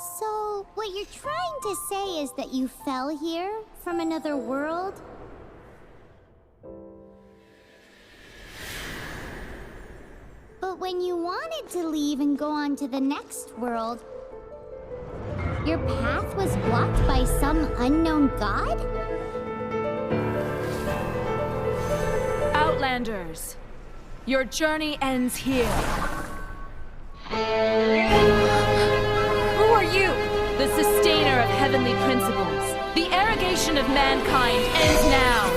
So, what you're trying to say is that you fell here from another world? But when you wanted to leave and go on to the next world, your path was blocked by some unknown god? Outlanders, your journey ends here. Who are you? The sustainer of heavenly principles. The arrogation of mankind ends now.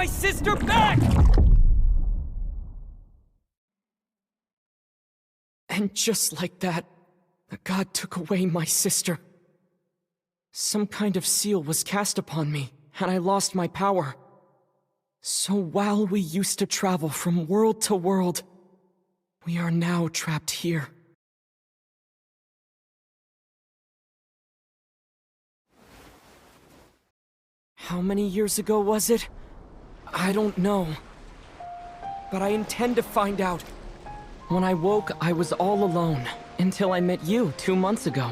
Sister back! And just like that, the god took away my sister. Some kind of seal was cast upon me, and I lost my power. So while we used to travel from world to world, we are now trapped here. How many years ago was it? I don't know. But I intend to find out. When I woke, I was all alone, until I met you 2 months ago.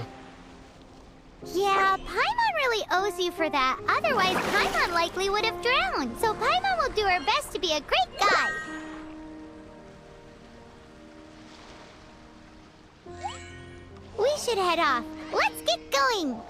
Yeah, Paimon really owes you for that. Otherwise, Paimon likely would have drowned. So Paimon will do her best to be a great guide. We should head off. Let's get going!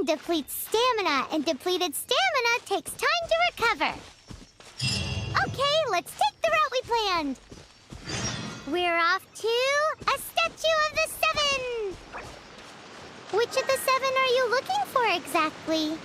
Depletes stamina, and depleted stamina takes time to recover. Okay, let's take the route we planned. We're off to a statue of the Seven. Which of the seven are you looking for exactly?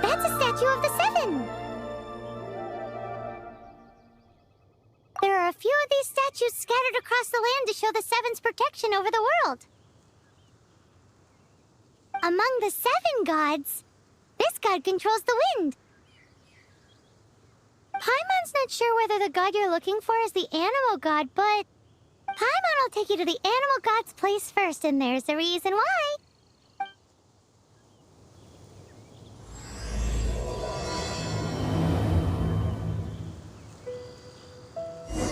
That's a statue of the Seven! There are a few of these statues scattered across the land to show the Seven's protection over the world. Among the 7 gods, this god controls the wind. Paimon's not sure whether the god you're looking for is the animal god, but Paimon will take you to the animal god's place first, and there's the reason why.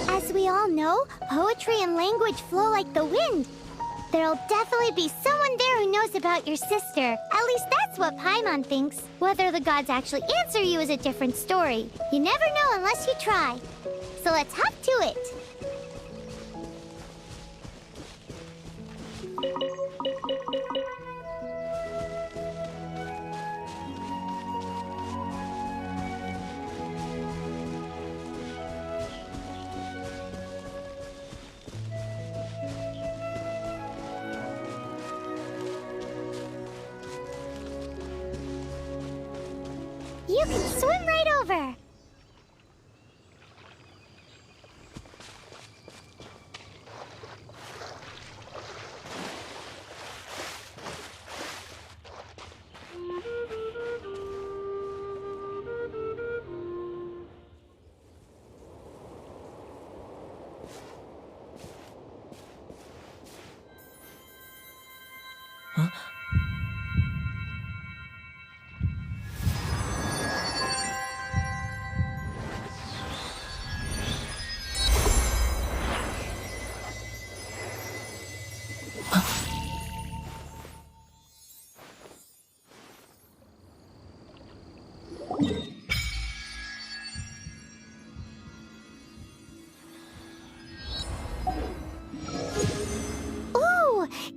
As we all know, poetry and language flow like the wind. There'll definitely be someone there who knows about your sister. At least that's what Paimon thinks. Whether the gods actually answer you is a different story. You never know unless you try. So let's hop to it. You can swim right over.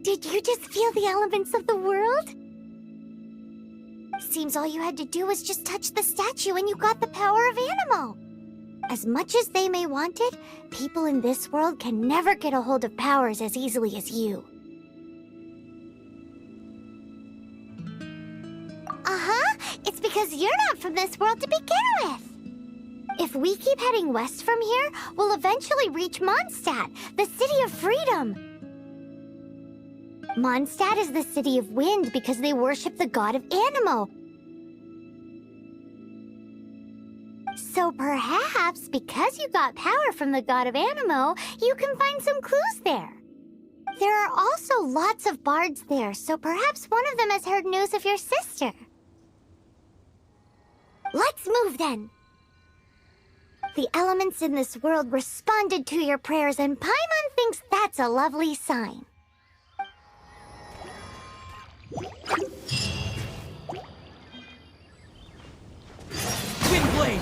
Did you just feel the elements of the world? Seems all you had to do was just touch the statue and you got the power of Anemo. As much as they may want it, people in this world can never get a hold of powers as easily as you. It's because you're not from this world to begin with. If we keep heading west from here, we'll eventually reach Mondstatd, the city of freedom. Mondstatd is the city of wind because they worship the god of Anemo. So perhaps, because you got power from the god of Anemo, you can find some clues there. There are also lots of bards there, so perhaps one of them has heard news of your sister. Let's move then. The elements in this world responded to your prayers, and Paimon thinks that's a lovely sign. Windblade!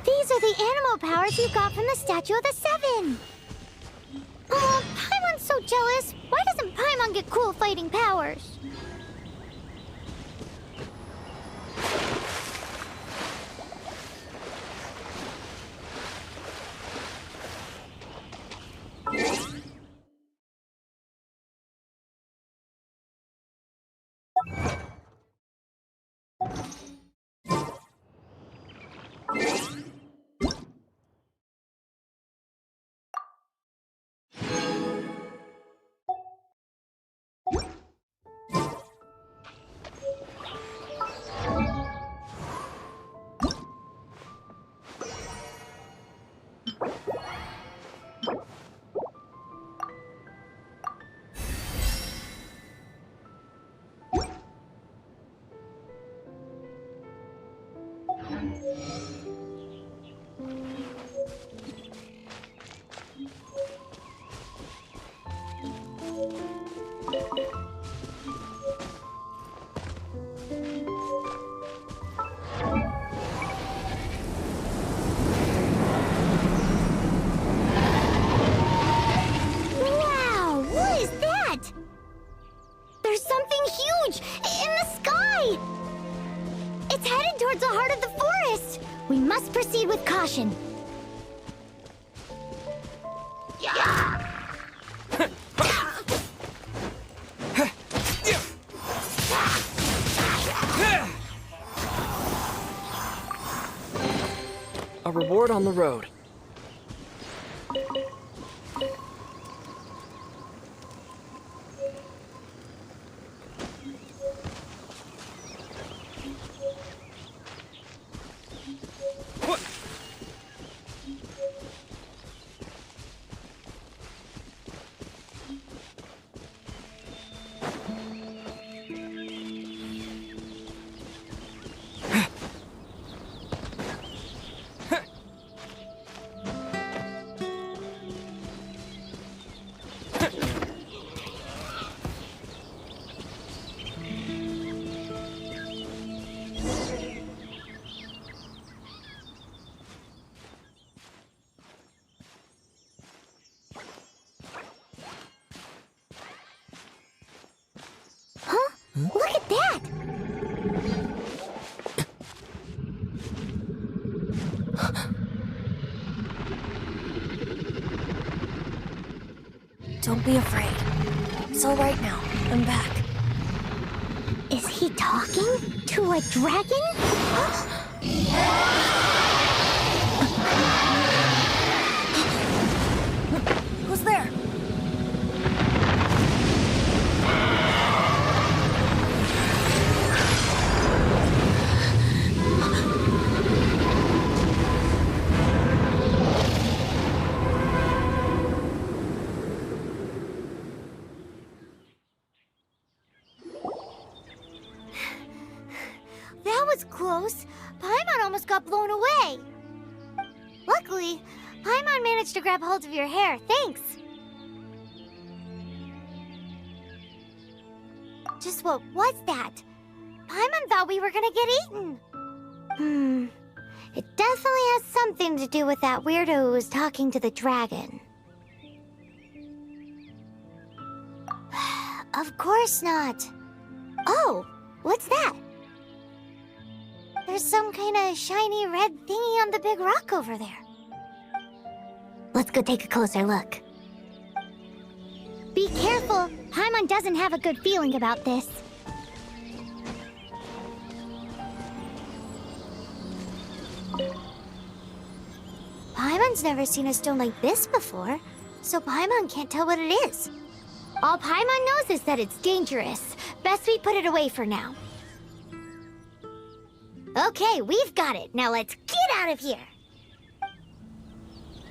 These are the animal powers you got from the Statue of the Seven. Oh, Paimon's so jealous. Why doesn't Paimon get cool fighting powers? Wow, what is that? There's something huge in the sky! way! It's headed towards the heart of the forest! We must proceed with caution. A reward on the road. Look at that! Don't be afraid. It's all right now. I'm back. Is he talking to a dragon? Who's there? That was close. Paimon almost got blown away. Luckily, Paimon managed to grab hold of your hair. Thanks. Just what was that? Paimon thought we were gonna get eaten. It definitely has something to do with that weirdo who was talking to the dragon. Of course not. Oh, what's that? There's some kind of shiny red thingy on the big rock over there. Let's go take a closer look. Be careful. Paimon doesn't have a good feeling about this. Paimon's never seen a stone like this before, so Paimon can't tell what it is. All Paimon knows is that it's dangerous. Best we put it away for now. Okay, we've got it. Now let's get out of here.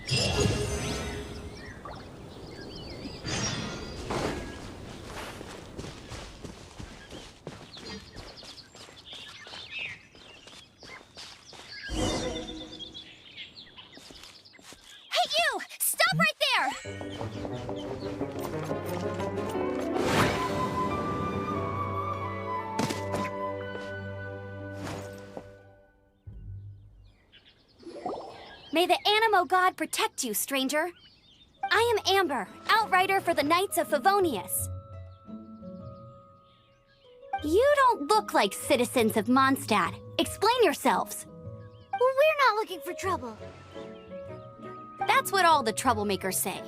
Hey, you! Stop right there! May the Anemo god protect you, stranger. I am Amber, Outrider for the Knights of Favonius. You don't look like citizens of Mondstadt. Explain yourselves. We're not looking for trouble. That's what all the troublemakers say.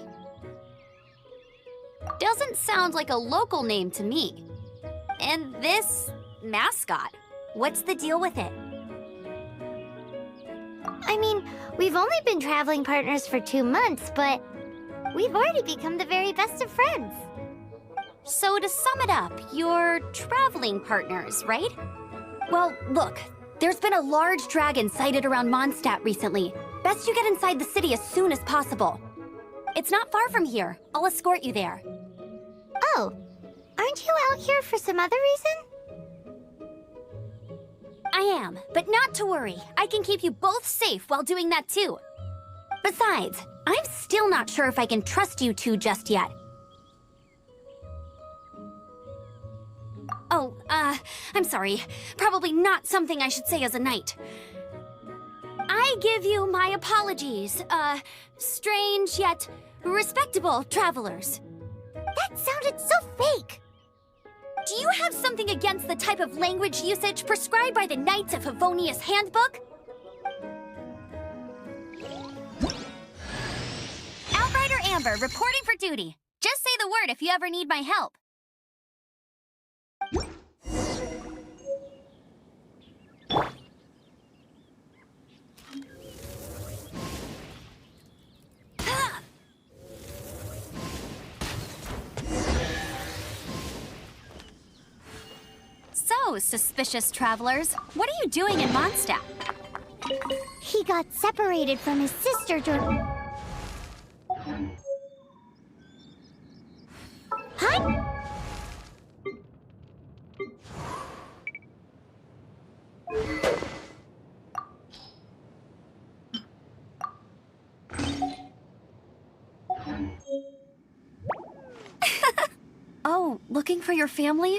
Doesn't sound like a local name to me. And this mascot, what's the deal with it? I mean, we've only been traveling partners for 2 months, but we've already become the very best of friends. So to sum it up, you're traveling partners, right? Well, look, there's been a large dragon sighted around Mondstadt recently. Best you get inside the city as soon as possible. It's not far from here. I'll escort you there. Oh, aren't you out here for some other reason? I am, but not to worry. I can keep you both safe while doing that too. Besides, I'm still not sure if I can trust you two just yet. Oh, I'm sorry. Probably not something I should say as a knight. I give you my apologies, strange yet respectable travelers. That sounded so fake. Do you have something against the type of language usage prescribed by the Knights of Favonius handbook? Outrider Amber, reporting for duty. Just say the word if you ever need my help. So, suspicious travelers, what are you doing in Mondstadt? He got separated from his sister during... Huh? Oh, looking for your family?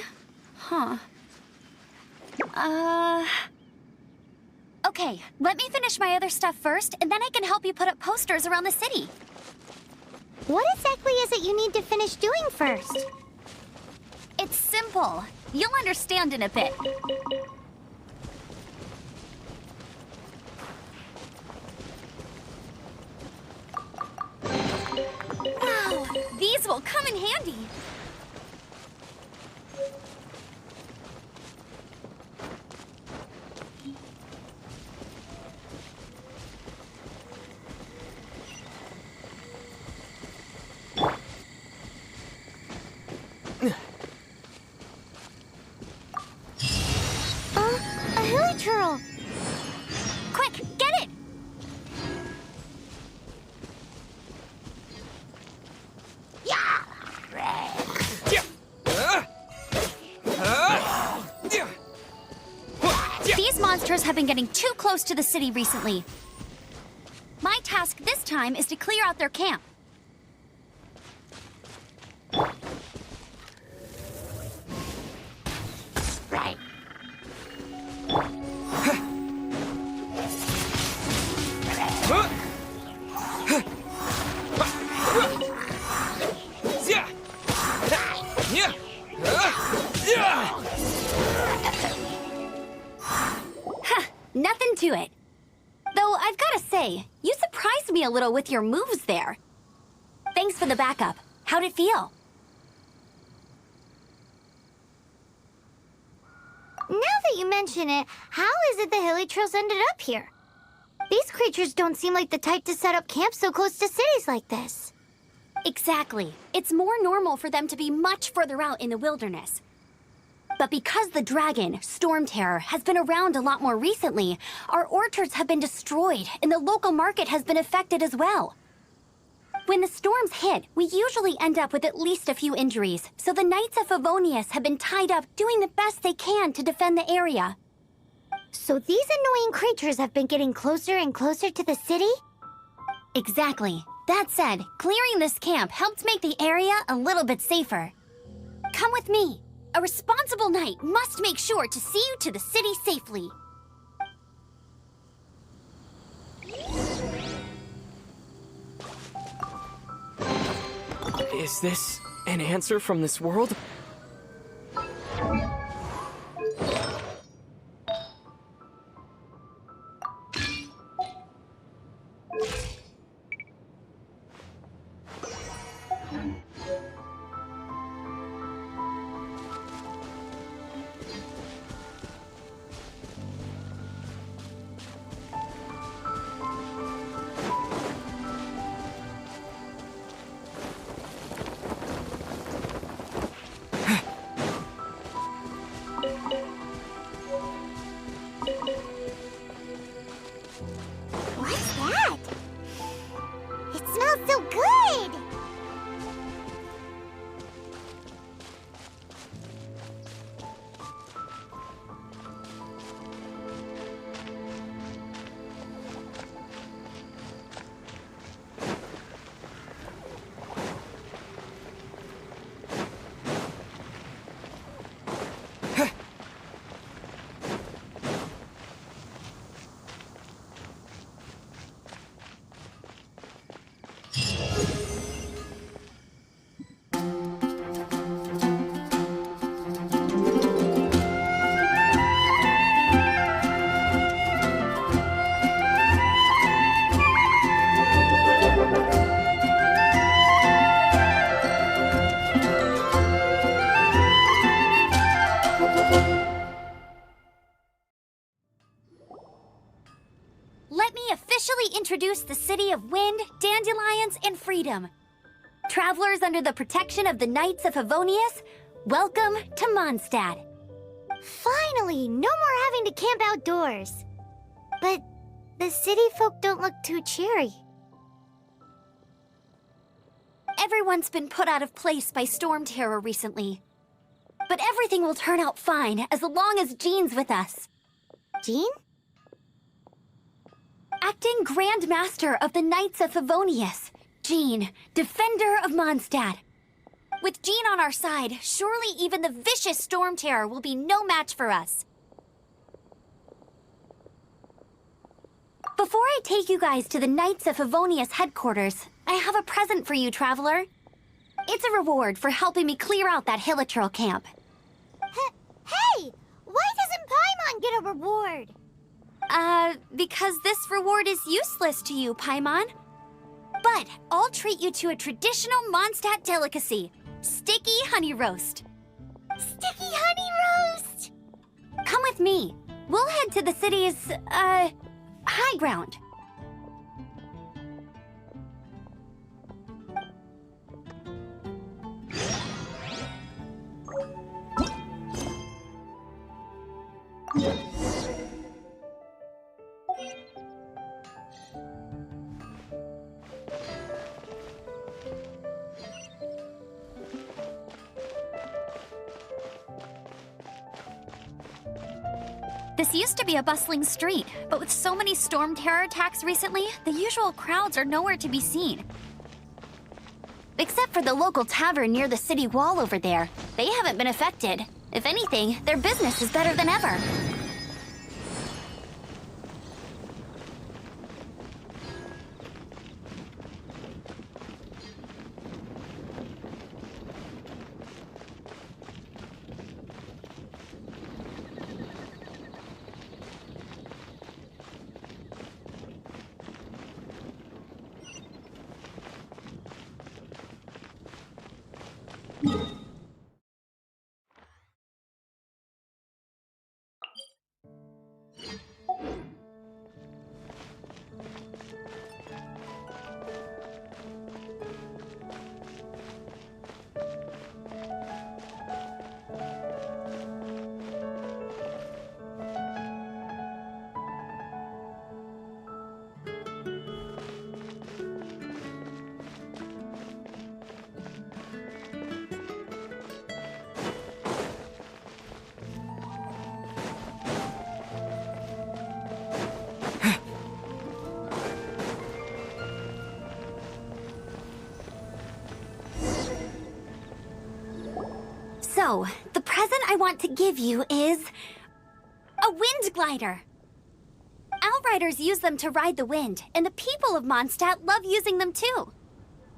Huh. Okay, let me finish my other stuff first, and then I can help you put up posters around the city. What exactly is it you need to finish doing first? It's simple. You'll understand in a bit. Wow, these will come in handy. A hilichurl! Quick, get it! These monsters have been getting too close to the city recently. My task this time is to clear out their camp. Right. Nothing to it. Though I've gotta say, you surprised me a little with your moves there. Thanks for the backup. How'd it feel? Now that you mention it, how is it the hilichurls ended up here? These creatures don't seem like the type to set up camp so close to cities like this. Exactly. It's more normal for them to be much further out in the wilderness. But because the dragon, Stormterror, has been around a lot more recently, our orchards have been destroyed and the local market has been affected as well. When the storms hit, we usually end up with at least a few injuries, so the Knights of Favonius have been tied up doing the best they can to defend the area. So these annoying creatures have been getting closer and closer to the city? Exactly. That said, clearing this camp helped make the area a little bit safer. Come with me. A responsible knight must make sure to see you to the city safely. Is this an answer from this world? officially introduce the city of wind, dandelions, and freedom. Travelers under the protection of the Knights of Favonius, welcome to Mondstadt. Finally, no more having to camp outdoors. But the city folk don't look too cheery. Everyone's been put out of place by Stormterror recently. But everything will turn out fine as long as Jean's with us. Jean? Acting Grand Master of the Knights of Favonius, Jean, Defender of Mondstadt. With Jean on our side, surely even the vicious Stormterror will be no match for us. Before I take you guys to the Knights of Favonius headquarters, I have a present for you, Traveler. It's a reward for helping me clear out that hilichurl camp. Hey! Why doesn't Paimon get a reward? Because this reward is useless to you, Paimon. But I'll treat you to a traditional Mondstadt delicacy, sticky honey roast. Sticky honey roast! Come with me. We'll head to the city's, high ground. This used to be a bustling street, but with so many Stormterror attacks recently, the usual crowds are nowhere to be seen. Except for the local tavern near the city wall over there. They haven't been affected. If anything, their business is better than ever. So, the present I want to give you is a wind glider. Outriders use them to ride the wind, and the people of Mondstadt love using them too.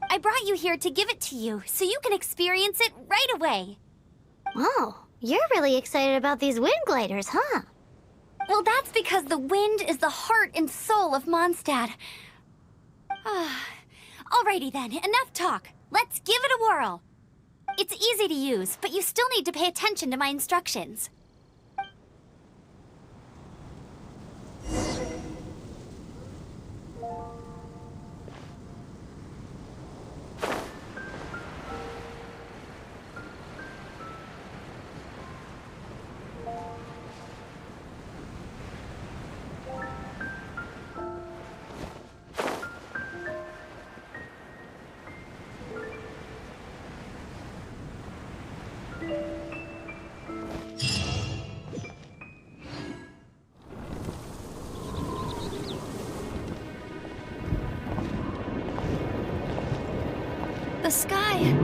I brought you here to give it to you, so you can experience it right away. Wow, you're really excited about these wind gliders, huh? Well, that's because the wind is the heart and soul of Mondstadt. Alrighty then, enough talk. Let's give it a whirl. It's easy to use, but you still need to pay attention to my instructions. The sky.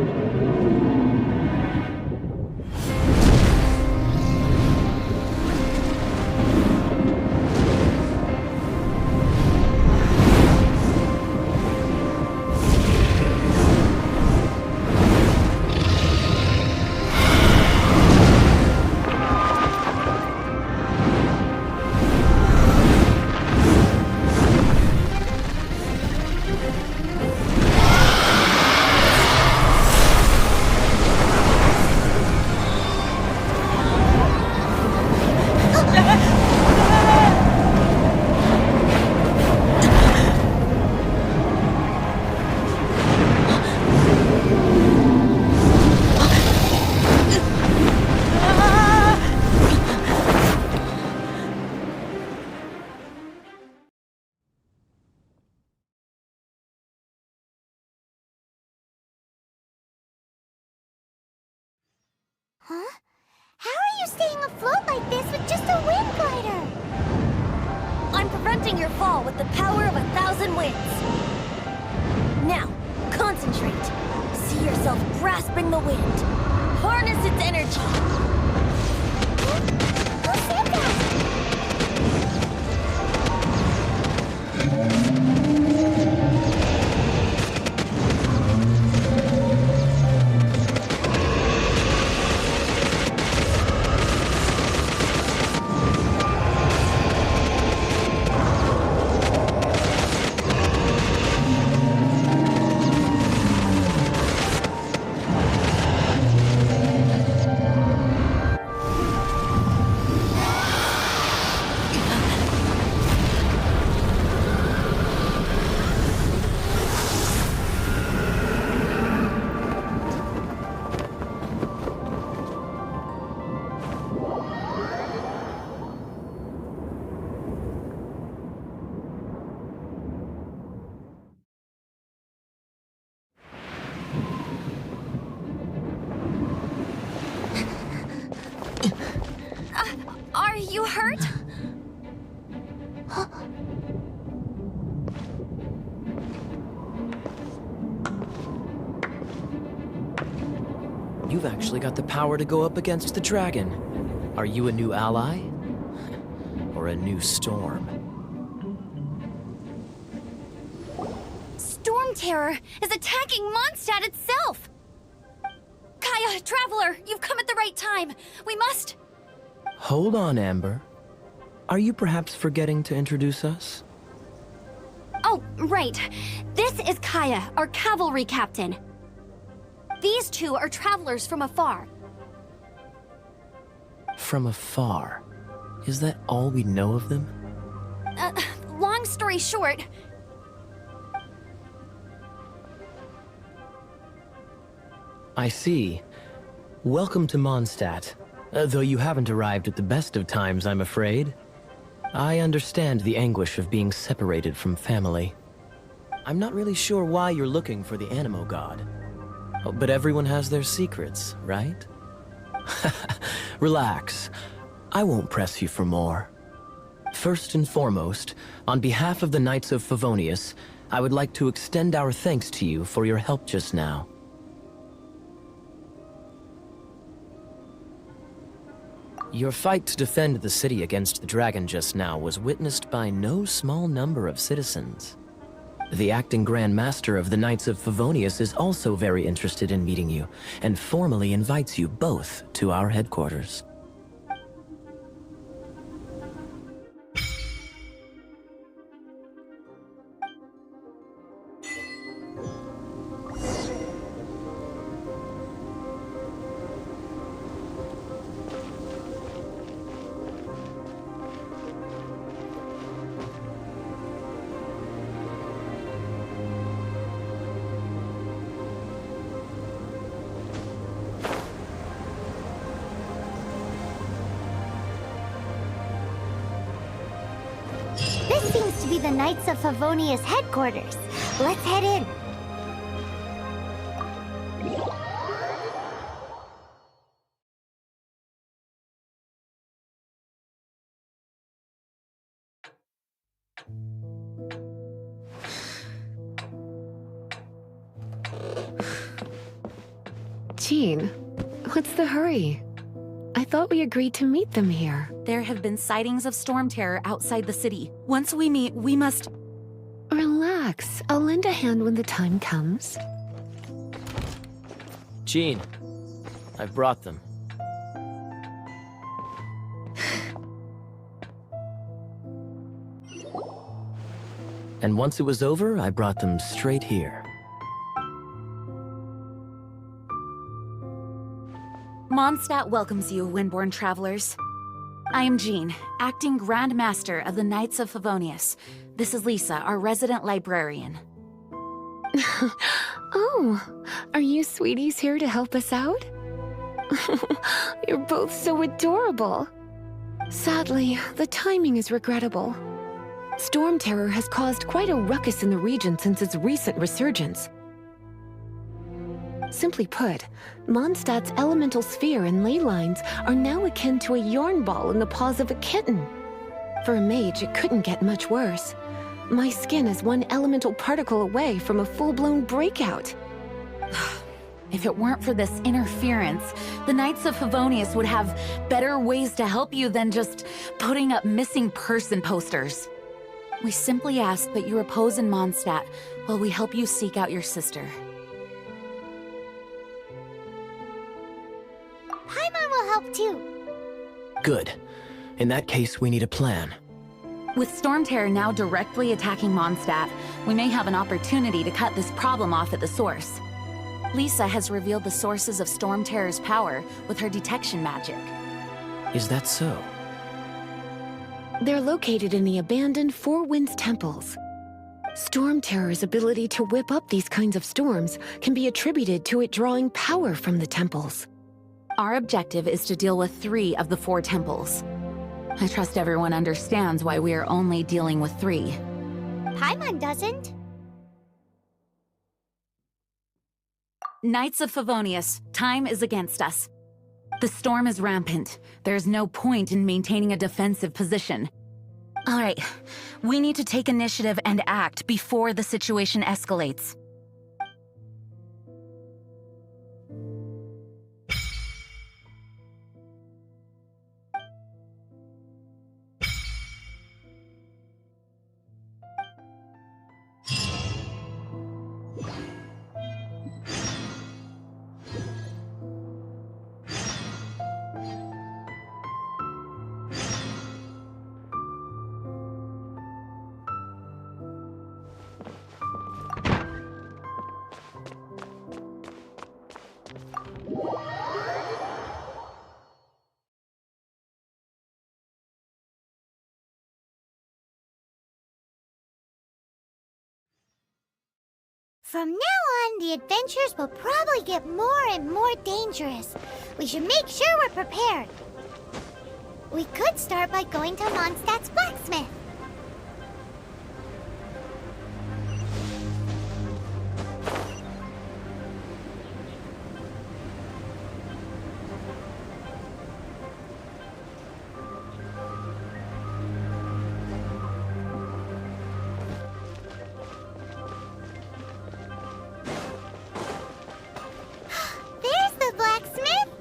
Huh? How are you staying afloat like this with just a wind glider? I'm preventing your fall with the power of 1,000 winds. Now, concentrate. See yourself grasping the wind. Harness its energy. Who said that? Are you hurt? You've actually got the power to go up against the dragon. Are you a new ally? Or a new storm? Stormterror is attacking Mondstadt itself! Kaeya, Traveler, you've come at the right time. We must... Hold on, Amber. Are you perhaps forgetting to introduce us? Oh, right. This is Kaeya, our cavalry captain. These two are travelers from afar. From afar? Is that all we know of them? Long story short... I see. Welcome to Mondstadt. Though you haven't arrived at the best of times, I'm afraid. I understand the anguish of being separated from family. I'm not really sure why you're looking for the Anemo god. Oh, but everyone has their secrets, right? Relax. I won't press you for more. First and foremost, on behalf of the Knights of Favonius, I would like to extend our thanks to you for your help just now. Your fight to defend the city against the dragon just now was witnessed by no small number of citizens. The acting Grand Master of the Knights of Favonius is also very interested in meeting you, and formally invites you both to our headquarters. This seems to be the Knights of Favonius headquarters. Let's head in. Jean, what's the hurry? I thought we agreed to meet them here. There have been sightings of Stormterror outside the city. Once we meet, we must... Relax. I'll lend a hand when the time comes. Jean, I've brought them. And once it was over, I brought them straight here. Mondstadt welcomes you, Windborn travelers. I am Jean, acting Grand Master of the Knights of Favonius. This is Lisa, our resident librarian. Oh, are you sweeties here to help us out? You're both so adorable. Sadly, the timing is regrettable. Stormterror has caused quite a ruckus in the region since its recent resurgence. Simply put, Mondstadt's elemental sphere and ley lines are now akin to a yarn ball in the paws of a kitten. For a mage, it couldn't get much worse. My skin is one elemental particle away from a full-blown breakout. If it weren't for this interference, the Knights of Favonius would have better ways to help you than just putting up missing person posters. We simply ask that you repose in Mondstadt while we help you seek out your sister. Paimon will help too. Good. In that case, we need a plan. With Stormterror now directly attacking Mondstadt, we may have an opportunity to cut this problem off at the source. Lisa has revealed the sources of Stormterror's power with her detection magic. Is that so? They're located in the abandoned Four Winds temples. Stormterror's ability to whip up these kinds of storms can be attributed to it drawing power from the temples. Our objective is to deal with 3 of the 4 temples. I trust everyone understands why we are only dealing with 3. Paimon doesn't. Knights of Favonius, time is against us. The storm is rampant. There's no point in maintaining a defensive position. All right, we need to take initiative and act before the situation escalates. From now on, the adventures will probably get more and more dangerous. We should make sure we're prepared. We could start by going to Mondstadt's blacksmith. There's the blacksmith!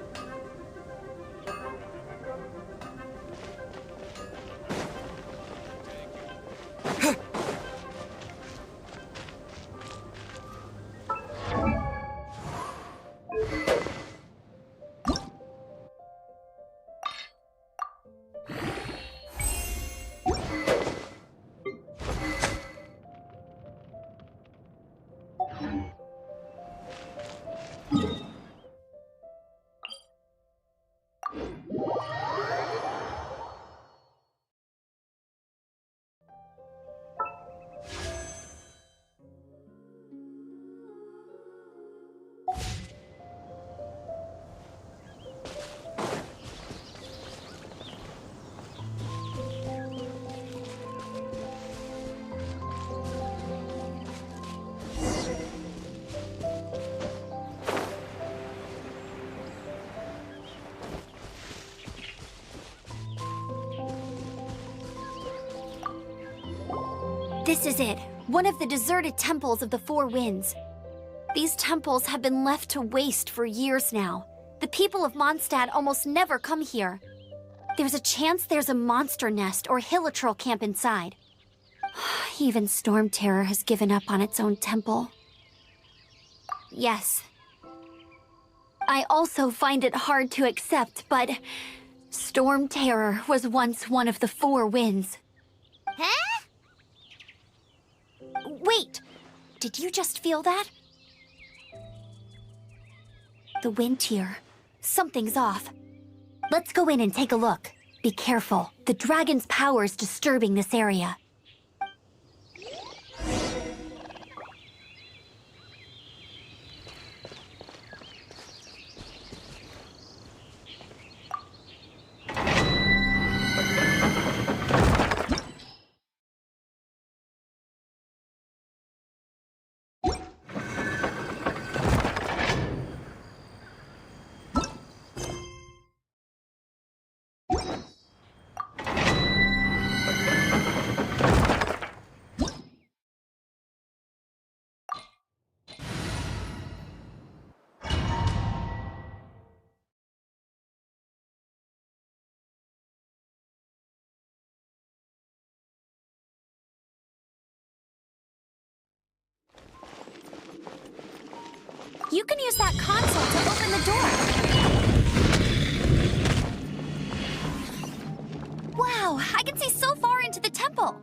This is it. One of the deserted temples of the Four Winds. These temples have been left to waste for years now. The people of Mondstadt almost never come here. There's a chance there's a monster nest or hilichurl camp inside. Even Stormterror has given up on its own temple. Yes. I also find it hard to accept, but Stormterror was once one of the Four Winds. Huh? Wait! Did you just feel that? The wind here. Something's off. Let's go in and take a look. Be careful. The dragon's power is disturbing this area. You can use that console to open the door. Wow, I can see so far into the temple.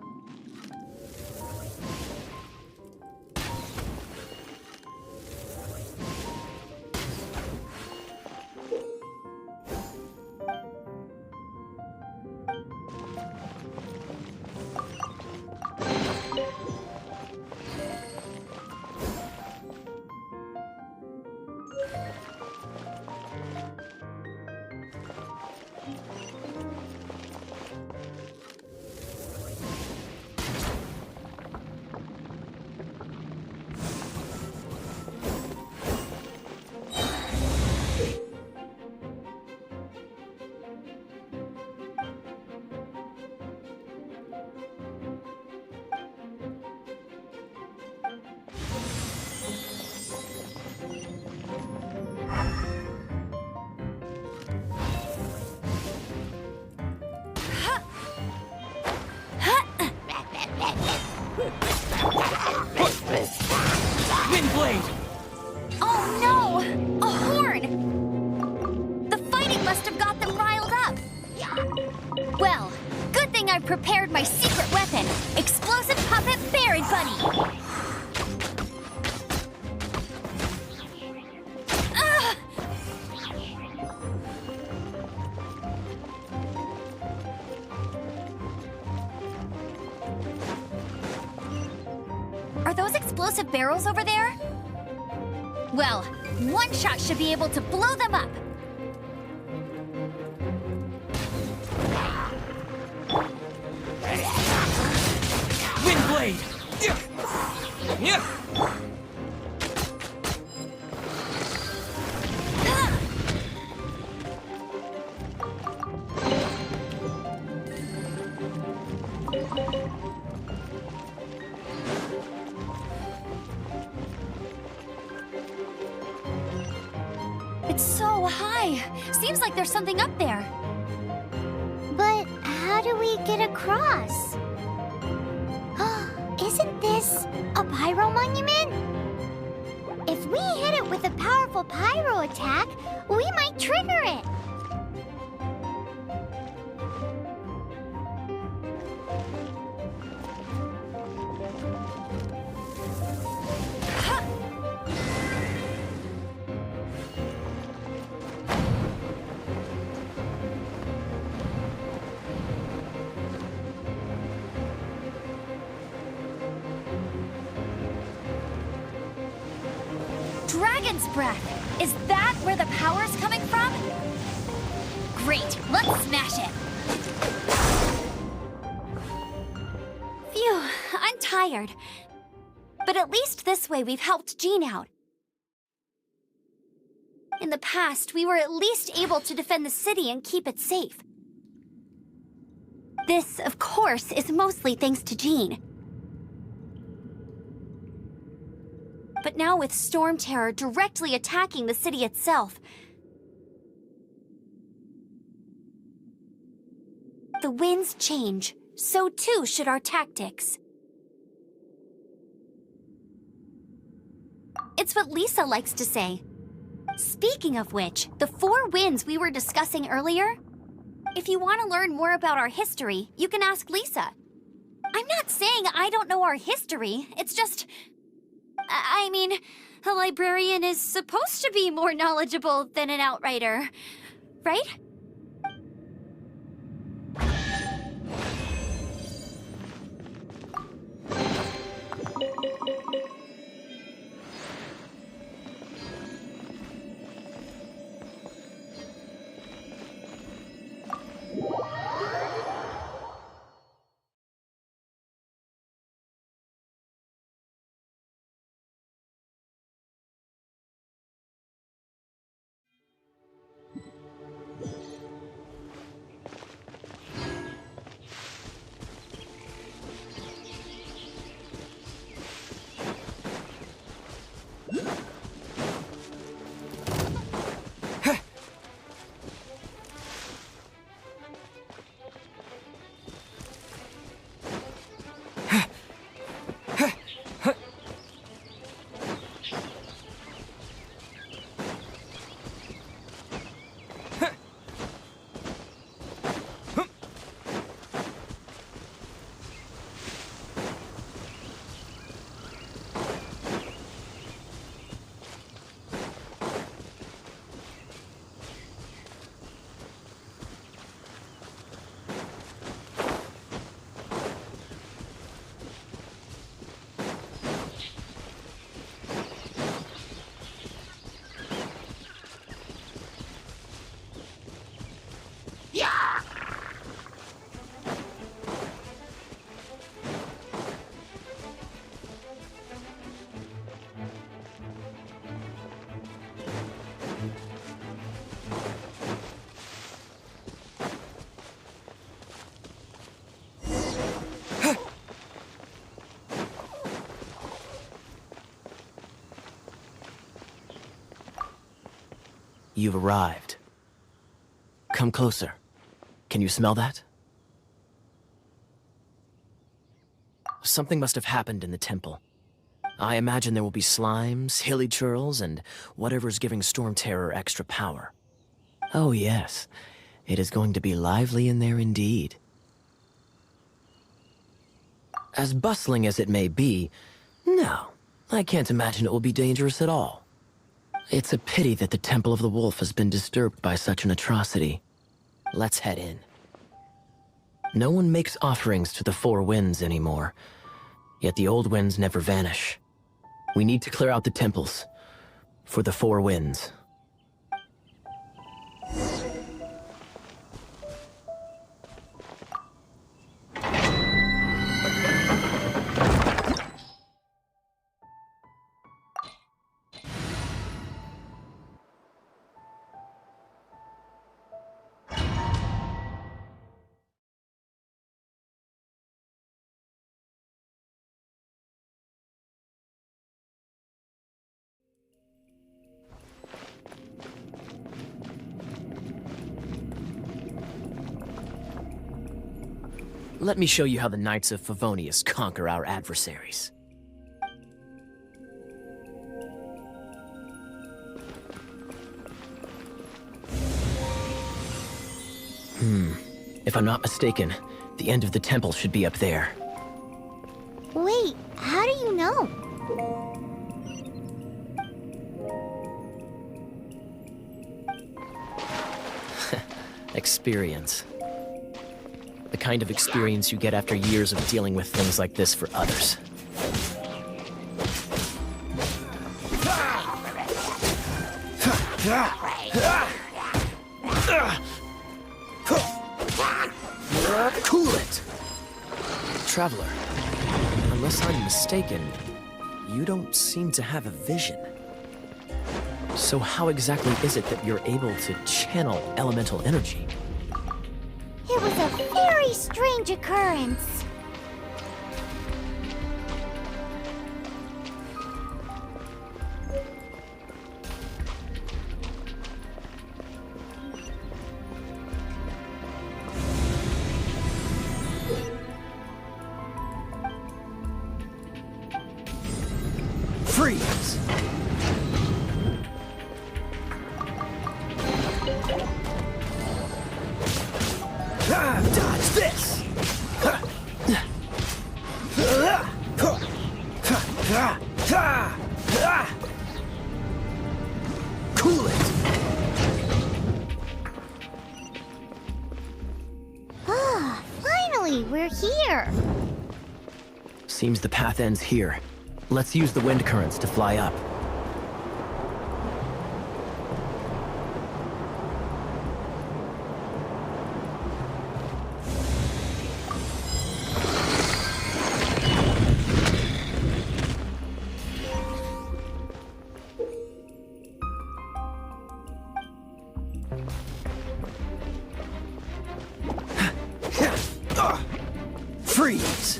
Windblade! Oh no! A horn! The fighting must have got them riled up. Well, good thing I've prepared my secret weapon, explosive puppet Baron Bunny. Ah! Are those explosive barrels over there? Well, one shot should be able to blow them up. Windblade! Yeah. It's so high. Seems like there's something up there. But how do we get across? Isn't this a pyro monument? If we hit it with a powerful pyro attack, we might trigger it. Dragon's breath! Is that where the power's coming from? Great, let's smash it! Phew, I'm tired. But at least this way we've helped Jean out. In the past, we were at least able to defend the city and keep it safe. This, of course, is mostly thanks to Jean. But now with Stormterror directly attacking the city itself, the winds change, so too should our tactics. It's what Lisa likes to say. Speaking of which, the 4 winds we were discussing earlier, if you want to learn more about our history, you can ask Lisa. I'm not saying I don't know our history, it's just... I mean, a librarian is supposed to be more knowledgeable than an outrider, right? You've arrived. Come closer. Can you smell that? Something must have happened in the temple. I imagine there will be slimes, hilichurls, and whatever's giving Stormterror extra power. Oh yes, it is going to be lively in there indeed. As bustling as it may be, no, I can't imagine it will be dangerous at all. It's a pity that the Temple of the Wolf has been disturbed by such an atrocity. Let's head in. No one makes offerings to the Four Winds anymore, yet the old winds never vanish. We need to clear out the temples for the Four Winds. Let me show you how the Knights of Favonius conquer our adversaries. If I'm not mistaken, the end of the temple should be up there. Wait, how do you know? Experience. The kind of experience you get after years of dealing with things like this for others. Cool it! Traveler, unless I'm mistaken, you don't seem to have a vision. So how exactly is it that you're able to channel elemental energy? It was a very strange occurrence. Freeze! Dodge this! Cool it! Ah, finally, we're here. Seems the path ends here. Let's use the wind currents to fly up. Freeze!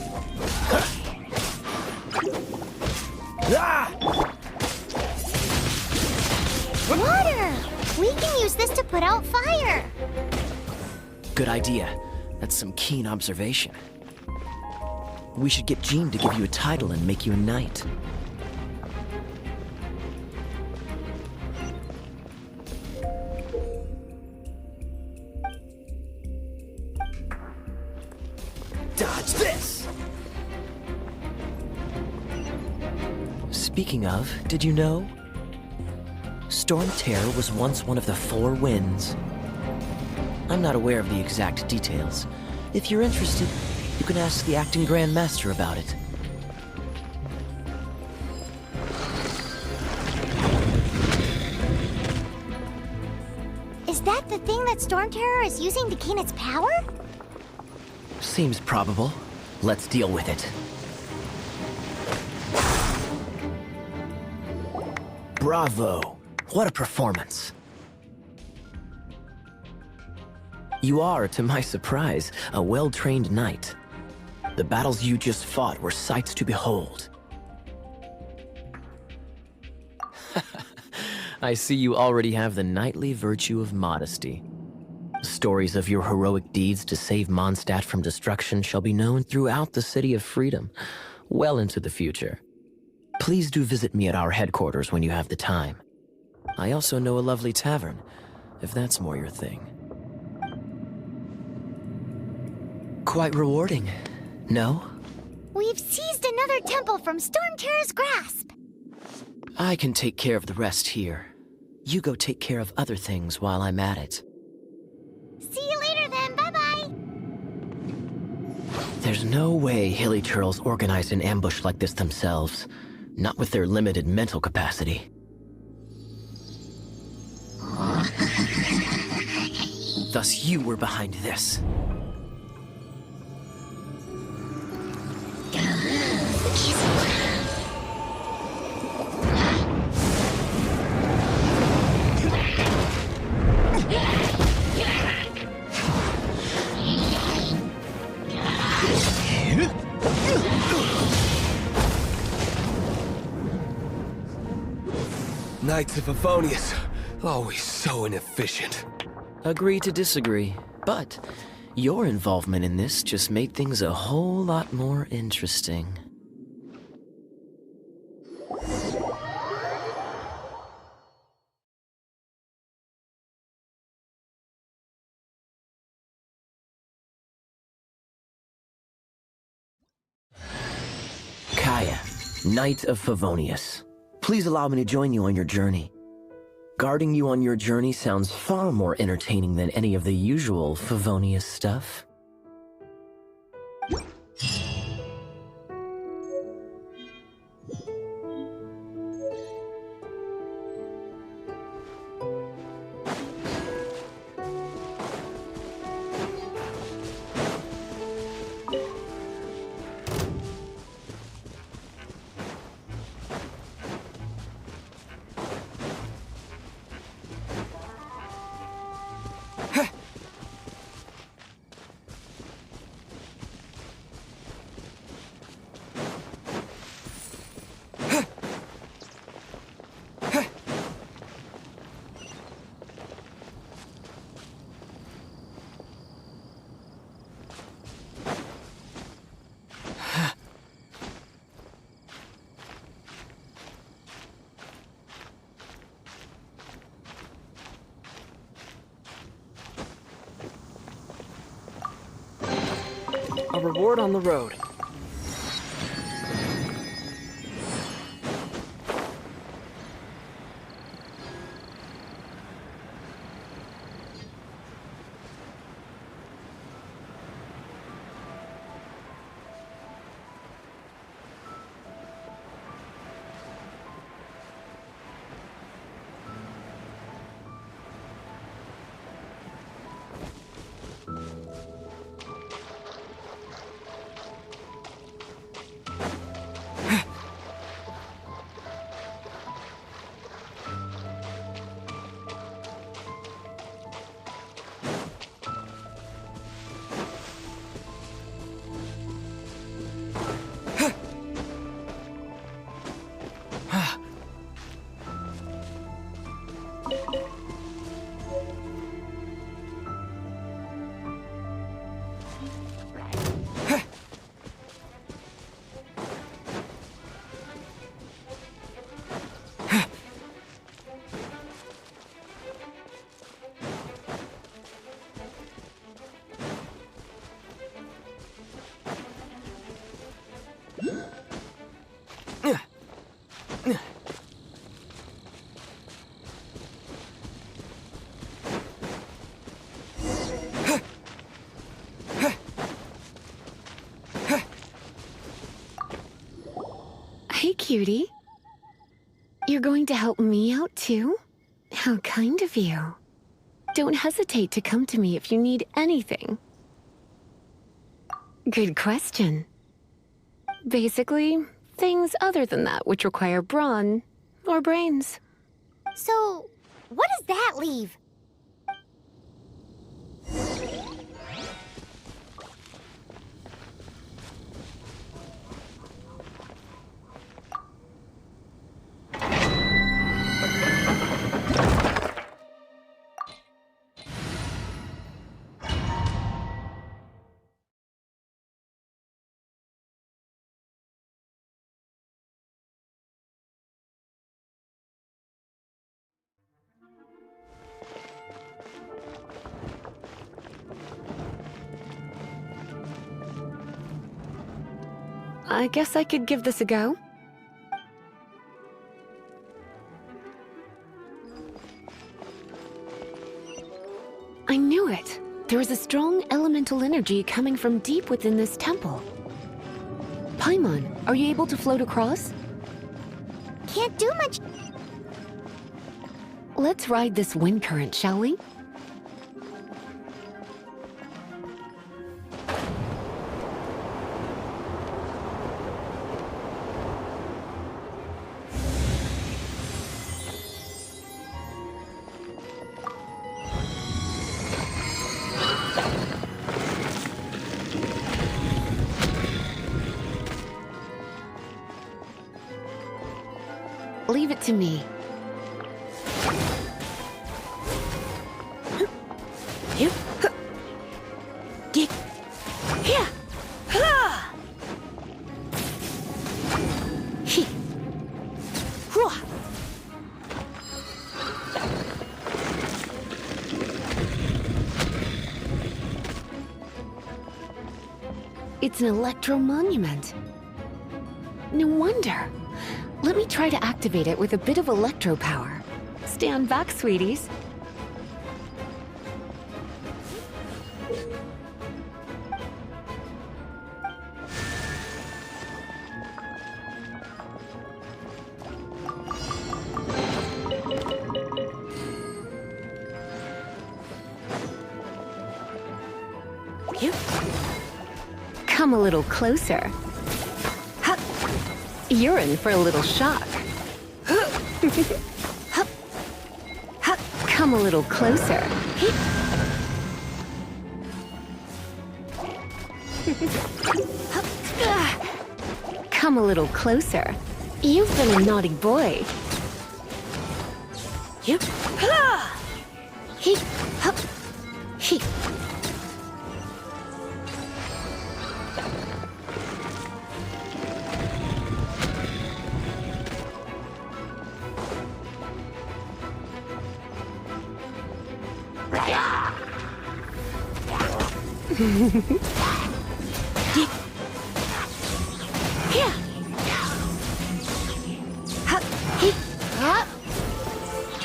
Water! We can use this to put out fire. Good idea. That's some keen observation. We should get Jean to give you a title and make you a knight. Dodge this! Speaking of, did you know? Stormterror was once one of the Four Winds. I'm not aware of the exact details. If you're interested, you can ask the acting Grand Master about it. Is that the thing that Stormterror is using to gain its power? Seems probable. Let's deal with it. Bravo! What a performance! You are, to my surprise, a well-trained knight. The battles you just fought were sights to behold. I see you already have the knightly virtue of modesty. Stories of your heroic deeds to save Mondstadt from destruction shall be known throughout the City of Freedom, well into the future. Please do visit me at our headquarters when you have the time. I also know a lovely tavern, if that's more your thing. Quite rewarding, no? We've seized another temple from Stormterror's grasp. I can take care of the rest here. You go take care of other things while I'm at it. See you later then, bye-bye. There's no way hilichurls organized an ambush like this themselves, not with their limited mental capacity. Thus you were behind this. Knights of Favonius, always so inefficient. Agree to disagree, but your involvement in this just made things a whole lot more interesting. Kaeya, Knight of Favonius. Please allow me to join you on your journey. Guarding you on your journey sounds far more entertaining than any of the usual Favonius stuff. A reward on the road. Hey, cutie. You're going to help me out, too? How kind of you. Don't hesitate to come to me if you need anything. Good question. Basically, things other than that which require brawn or brains. So, what does that leave? I guess I could give this a go. I knew it. There is a strong elemental energy coming from deep within this temple. Paimon, are you able to float across? Can't do much. Let's ride this wind current, shall we? Leave it to me. It's an electro monument. No wonder. Let me try to activate it with a bit of electro power. Stand back, sweeties. Come a little closer. You're in for a little shock. Come a little closer. Come a little closer. You've been a naughty boy.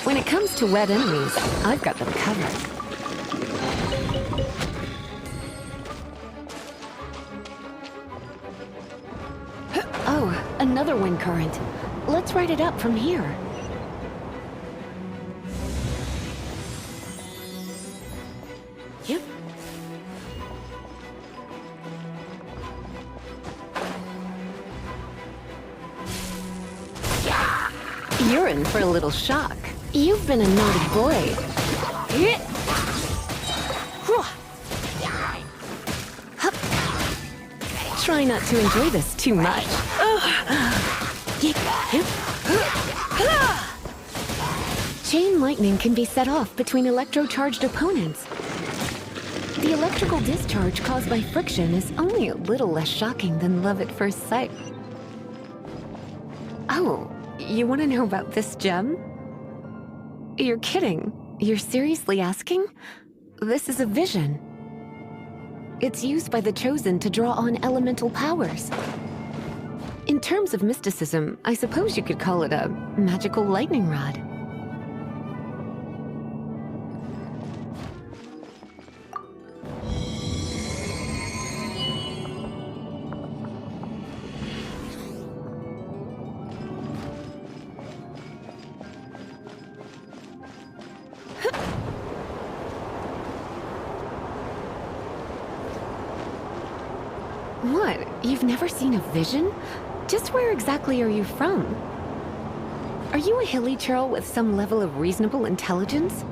When it comes to wet enemies, I've got them covered. Oh, another wind current. Let's ride it up from here. You're in for a little shock. You've been a naughty boy. Try not to enjoy this too much. Chain lightning can be set off between electro-charged opponents. The electrical discharge caused by friction is only a little less shocking than love at first sight. Oh, you want to know about this gem? You're kidding. You're seriously asking? This is a vision. It's used by the Chosen to draw on elemental powers. In terms of mysticism, I suppose you could call it a magical lightning rod. What? You've never seen a vision? Just where exactly are you from? Are you a hilichurl with some level of reasonable intelligence?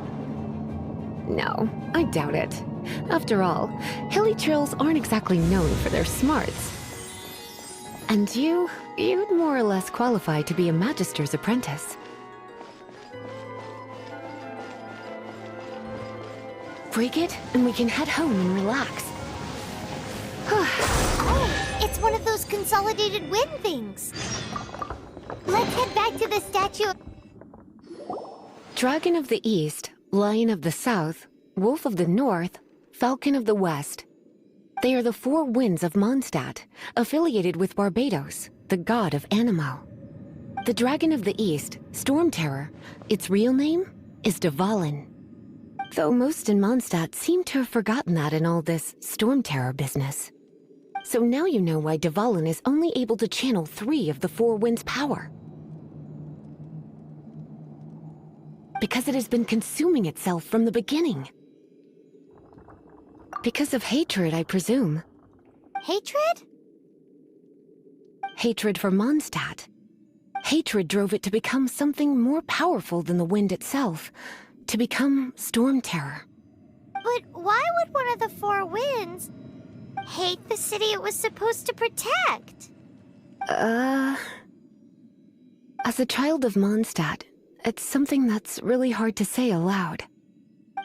No, I doubt it. After all, hilichurls aren't exactly known for their smarts. And you'd more or less qualify to be a magister's apprentice. Break it, and we can head home and relax. Oh, it's one of those consolidated wind things. Let's head back to the statue. Dragon of the East, Lion of the South, Wolf of the North, Falcon of the West. They are the four winds of Mondstadt, affiliated with Barbados, the god of Anemo. The dragon of the east, Stormterror, its real name is Dvalin. Though most in Mondstadt seem to have forgotten that in all this Stormterror business. So now you know why Dvalin is only able to channel 3 of the four winds' power. Because it has been consuming itself from the beginning. Because of hatred, I presume. Hatred? Hatred for Mondstadt. Hatred drove it to become something more powerful than the wind itself, to become Stormterror. But why would one of the four winds hate the city it was supposed to protect? As a child of Mondstadt, it's something that's really hard to say aloud.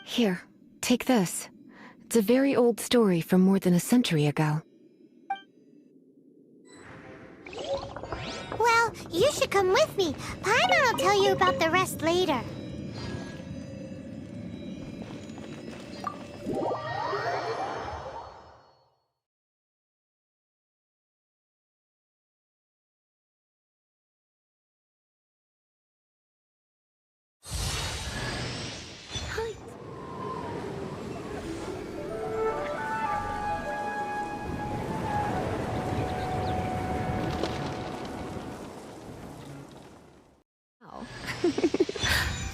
Here, take this. It's a very old story from more than a century ago. Well, you should come with me. Paimon will tell you about the rest later.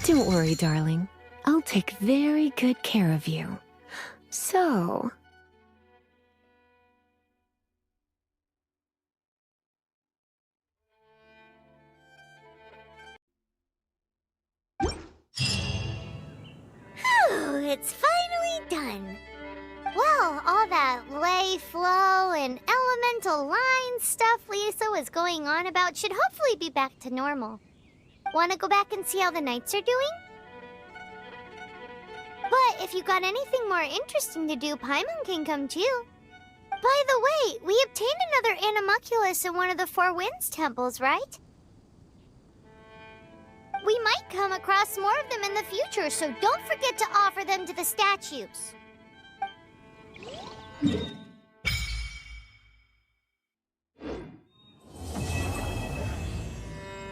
Don't worry, darling. I'll take very good care of you. So... Whew, it's finally done. Well, all that lay flow and elemental line stuff Lisa was going on about should hopefully be back to normal. Want to go back and see how the Knights are doing? But if you got anything more interesting to do, Paimon can come too. By the way, we obtained another Animoculus in one of the Four Winds temples, right? We might come across more of them in the future, so don't forget to offer them to the statues.